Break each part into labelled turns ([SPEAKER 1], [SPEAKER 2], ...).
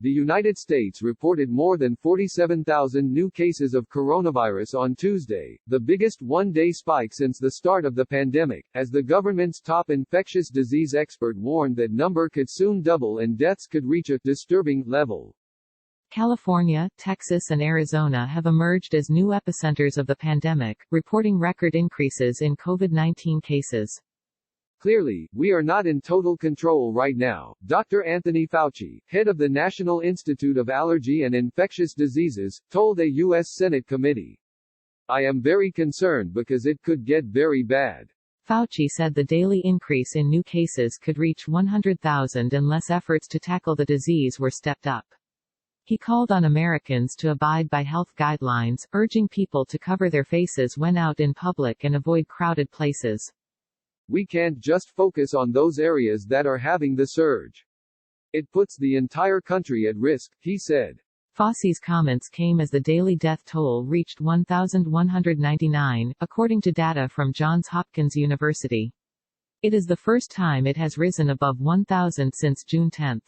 [SPEAKER 1] The United States reported more than 47,000 new cases of coronavirus on Tuesday, the biggest one-day spike since the start of the pandemic, as the government's top infectious disease expert warned that number could soon double and deaths could reach a disturbing level.
[SPEAKER 2] California, Texas and Arizona have emerged as new epicenters of the pandemic, reporting record increases in COVID-19 cases.
[SPEAKER 1] Clearly, we are not in total control right now, Dr. Anthony Fauci, head of the National Institute of Allergy and Infectious Diseases, told a U.S. Senate committee. I am very concerned because it could get very bad.
[SPEAKER 2] Fauci said the daily increase in new cases could reach 100,000 unless efforts to tackle the disease were stepped up. He called on Americans to abide by health guidelines, urging people to cover their faces when out in public and avoid crowded places.
[SPEAKER 1] We can't just focus on those areas that are having the surge. It puts the entire country at risk, he said.
[SPEAKER 2] Fauci's comments came as the daily death toll reached 1,199, according to data from Johns Hopkins University. It is the first time it has risen above 1,000 since June 10.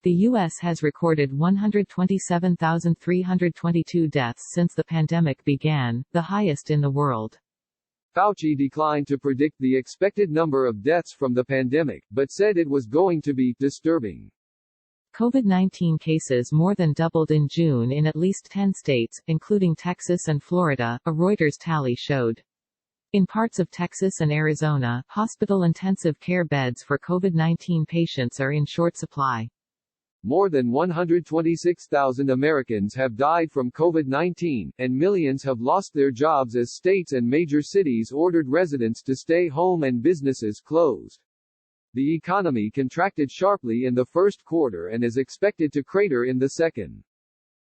[SPEAKER 2] The U.S. has recorded 127,322 deaths since the pandemic began, the highest in the world.
[SPEAKER 1] Fauci declined to predict the expected number of deaths from the pandemic, but said it was going to be disturbing.
[SPEAKER 2] COVID-19 cases more than doubled in June in at least 10 states, including Texas and Florida, a Reuters tally showed. In parts of Texas and Arizona, hospital intensive care beds for COVID-19 patients are in short supply.
[SPEAKER 1] More than 126,000 Americans have died from COVID-19, and millions have lost their jobs as states and major cities ordered residents to stay home and businesses closed. The economy contracted sharply in the first quarter and is expected to crater in the second.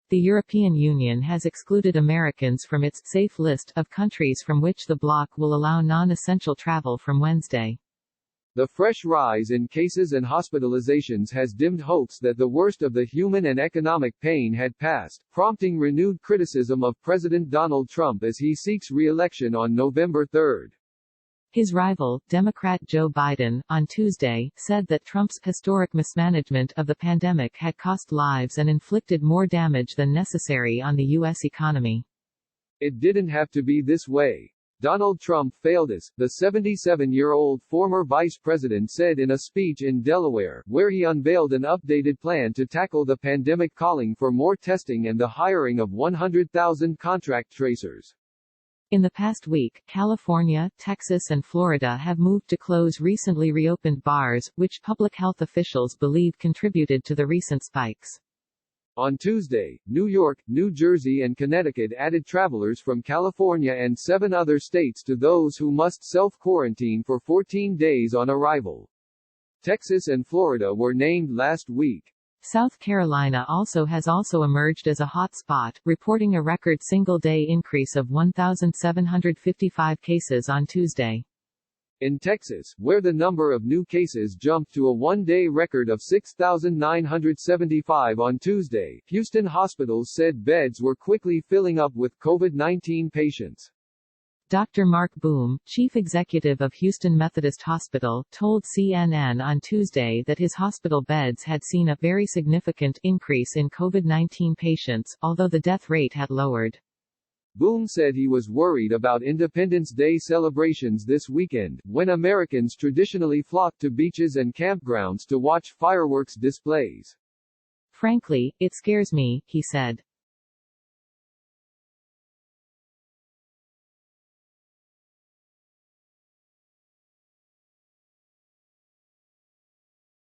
[SPEAKER 2] The European Union has excluded Americans from its safe list of countries from which the bloc will allow non-essential travel from Wednesday.
[SPEAKER 1] The fresh rise in cases and hospitalizations has dimmed hopes that the worst of the human and economic pain had passed, prompting renewed criticism of President Donald Trump as he seeks re-election on November 3.
[SPEAKER 2] His rival, Democrat Joe Biden, on Tuesday, said that Trump's historic mismanagement of the pandemic had cost lives and inflicted more damage than necessary on the U.S. economy.
[SPEAKER 1] It didn't have to be this way. Donald Trump failed us, the 77-year-old former vice president said in a speech in Delaware, where he unveiled an updated plan to tackle the pandemic, calling for more testing and the hiring of 100,000 contract tracers.
[SPEAKER 2] In the past week, California, Texas and Florida have moved to close recently reopened bars, which public health officials believe contributed to the recent spikes.
[SPEAKER 1] On Tuesday, New York, New Jersey and Connecticut added travelers from California and 7 other states to those who must self-quarantine for 14 days on arrival. Texas and Florida were named last week.
[SPEAKER 2] South Carolina has emerged as a hot spot, reporting a record single-day increase of 1,755 cases on Tuesday.
[SPEAKER 1] In Texas, where the number of new cases jumped to a one-day record of 6,975 on Tuesday, Houston hospitals said beds were quickly filling up with COVID-19 patients.
[SPEAKER 2] Dr. Mark Boom, chief executive of Houston Methodist Hospital, told CNN on Tuesday that his hospital beds had seen a very significant increase in COVID-19 patients, although the death rate had lowered.
[SPEAKER 1] Boom said he was worried about Independence Day celebrations this weekend, when Americans traditionally flock to beaches and campgrounds to watch fireworks displays.
[SPEAKER 2] Frankly, it scares me, he said.